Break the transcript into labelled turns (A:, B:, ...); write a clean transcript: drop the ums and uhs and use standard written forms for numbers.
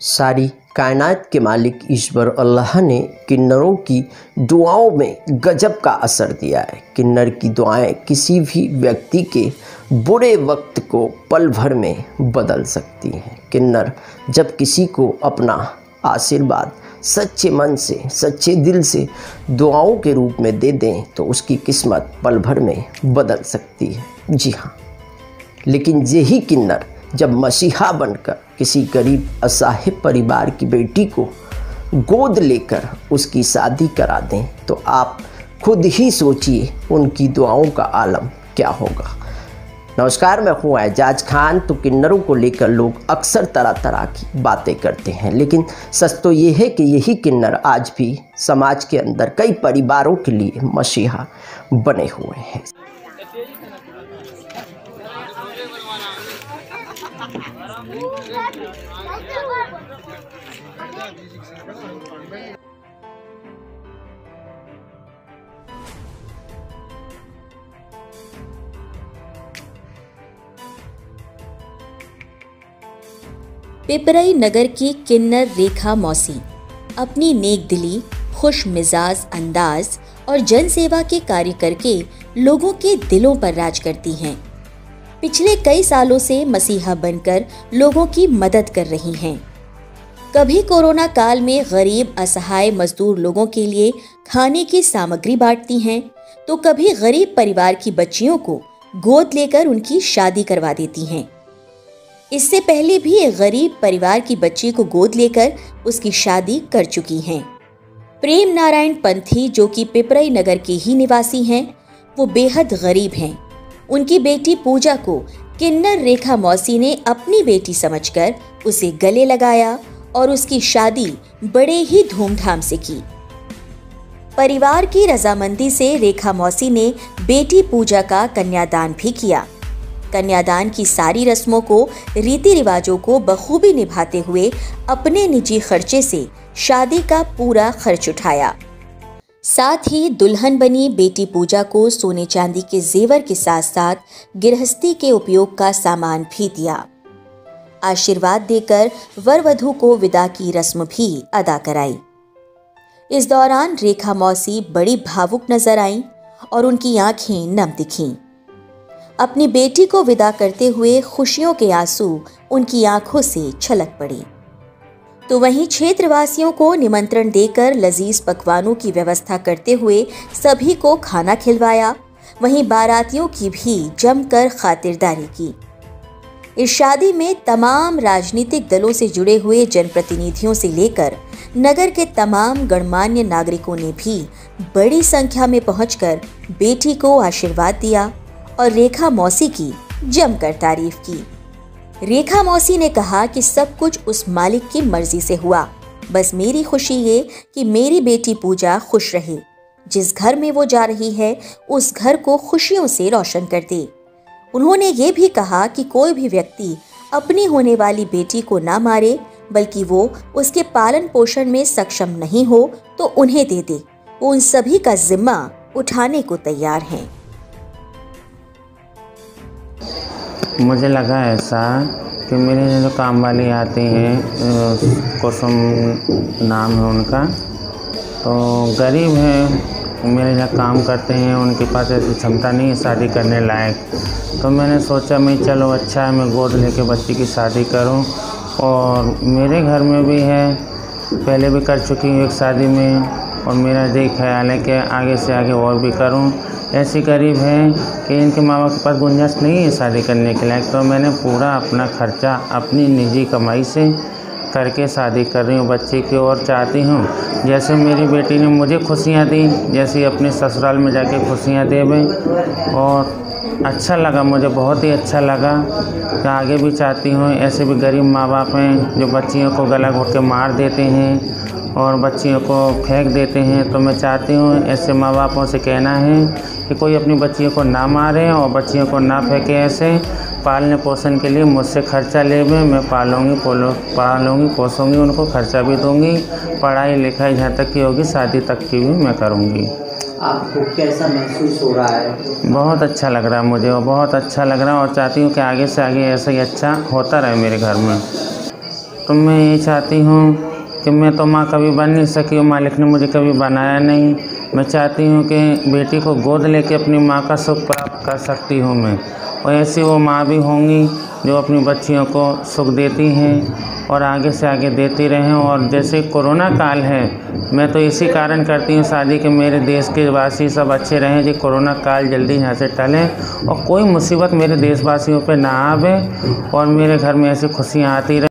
A: सारी कायनात के मालिक ईश्वर अल्लाह ने किन्नरों की दुआओं में गजब का असर दिया है। किन्नर की दुआएं किसी भी व्यक्ति के बुरे वक्त को पल भर में बदल सकती हैं। किन्नर जब किसी को अपना आशीर्वाद सच्चे मन से, सच्चे दिल से दुआओं के रूप में दे दें तो उसकी किस्मत पल भर में बदल सकती है। जी हाँ, लेकिन यही किन्नर जब मसीहा बनकर किसी गरीब असहाय परिवार की बेटी को गोद लेकर उसकी शादी करा दें तो आप खुद ही सोचिए उनकी दुआओं का आलम क्या होगा। नमस्कार, मैं हूँ एजाज खान। तो किन्नरों को लेकर लोग अक्सर तरह तरह की बातें करते हैं, लेकिन सच तो ये है कि यही किन्नर आज भी समाज के अंदर कई परिवारों के लिए मसीहा बने हुए हैं।
B: पिपरई नगर की किन्नर रेखा मौसी अपनी नेक दिली, खुश मिजाज अंदाज और जन सेवा के कार्य करके लोगों के दिलों पर राज करती हैं। पिछले कई सालों से मसीहा बनकर लोगों की मदद कर रही हैं। कभी कोरोना काल में गरीब असहाय मजदूर लोगों के लिए खाने की सामग्री बांटती हैं, तो कभी गरीब परिवार की बच्चियों को गोद लेकर उनकी शादी करवा देती हैं। इससे पहले भी एक गरीब परिवार की बच्ची को गोद लेकर उसकी शादी कर चुकी हैं। प्रेम नारायण पंथी, जो कि पिपरई नगर के ही निवासी हैं, वो बेहद गरीब हैं। उनकी बेटी पूजा को किन्नर रेखा मौसी ने अपनी बेटी समझकर उसे गले लगाया और उसकी शादी बड़े ही धूमधाम से की। परिवार की रजामंदी से रेखा मौसी ने बेटी पूजा का कन्यादान भी किया। कन्यादान की सारी रस्मों को, रीति रिवाजों को बखूबी निभाते हुए अपने निजी खर्चे से शादी का पूरा खर्च उठाया। साथ ही दुल्हन बनी बेटी पूजा को सोने चांदी के जेवर के साथ साथ गृहस्थी के उपयोग का सामान भी दिया। आशीर्वाद देकर वर वधू को विदा की रस्म भी अदा कराई। इस दौरान रेखा मौसी बड़ी भावुक नजर आईं और उनकी आंखें नम दिखीं। अपनी बेटी को विदा करते हुए खुशियों के आंसू उनकी आंखों से छलक पड़ी। तो वहीं क्षेत्रवासियों को निमंत्रण देकर लजीज पकवानों की व्यवस्था करते हुए सभी को खाना खिलवाया। वहीं बारातियों की भी जमकर खातिरदारी की। इस शादी में तमाम राजनीतिक दलों से जुड़े हुए जनप्रतिनिधियों से लेकर नगर के तमाम गणमान्य नागरिकों ने भी बड़ी संख्या में पहुंचकर बेटी को आशीर्वाद दिया और रेखा मौसी की जमकर तारीफ की। रेखा मौसी ने कहा कि सब कुछ उस मालिक की मर्जी से हुआ, बस मेरी खुशी ये कि मेरी बेटी पूजा खुश रहे। जिस घर में वो जा रही है उस घर को खुशियों से रोशन कर दे। उन्होंने ये भी कहा कि कोई भी व्यक्ति अपनी होने वाली बेटी को ना मारे, बल्कि वो उसके पालन पोषण में सक्षम नहीं हो तो उन्हें दे दे। वो उन सभी का जिम्मा उठाने को तैयार हैं।
C: मुझे लगा ऐसा कि मेरे जो काम वाली आती हैं, कुसुम नाम है उनका, तो गरीब हैं, मेरे यहाँ काम करते हैं, उनके पास ऐसी क्षमता नहीं है शादी करने लायक। तो मैंने सोचा मैं चलो अच्छा है, मैं गोद लेके बच्ची की शादी करूं। और मेरे घर में भी है, पहले भी कर चुकी हूँ एक शादी में, और मेरा यही ख्याल है कि आगे से आगे और भी करूं। ऐसी गरीब है कि इनके माँ बाप के पास गुंजाइश नहीं है शादी करने के लायक, तो मैंने पूरा अपना खर्चा अपनी निजी कमाई से करके शादी कर रही हूँ बच्चे की। और चाहती हूँ जैसे मेरी बेटी ने मुझे खुशियाँ दी, जैसे अपने ससुराल में जाके खुशियाँ देवे। और अच्छा लगा, मुझे बहुत ही अच्छा लगा कि आगे भी चाहती हूँ ऐसे भी गरीब माँ बाप हैं जो बच्चियों को गला घोट के मार देते हैं और बच्चियों को फेंक देते हैं। तो मैं चाहती हूँ ऐसे माँ बापों से कहना है कि कोई अपनी बच्चियों को ना मारे और बच्चियों को ना फेंके। ऐसे पालने पोषण के लिए मुझसे खर्चा ले मैं पालूँगी पोसूँगी, उनको खर्चा भी दूँगी, पढ़ाई लिखाई जहाँ तक की होगी शादी तक की भी मैं करूँगी।
A: आपको कैसा महसूस हो रहा है?
C: बहुत अच्छा लग रहा है मुझे, और बहुत अच्छा लग रहा है, और चाहती हूँ कि आगे से आगे ऐसा ही अच्छा होता रहे मेरे घर में। तो मैं ये चाहती हूँ कि मैं तो माँ कभी बन नहीं सकी और मालिक ने मुझे कभी बनाया नहीं। मैं चाहती हूँ कि बेटी को गोद लेके अपनी माँ का सुख प्राप्त कर सकती हूँ मैं, और ऐसी वो माँ भी होंगी जो अपनी बच्चियों को सुख देती हैं और आगे से आगे देती रहें। और जैसे कोरोना काल है, मैं तो इसी कारण करती हूँ शादी कि मेरे देश के वासी सब अच्छे रहें, जो कोरोना काल जल्दी यहाँ से टले और कोई मुसीबत मेरे देशवासियों पे ना आवे और मेरे घर में ऐसी खुशियाँ आती रहें।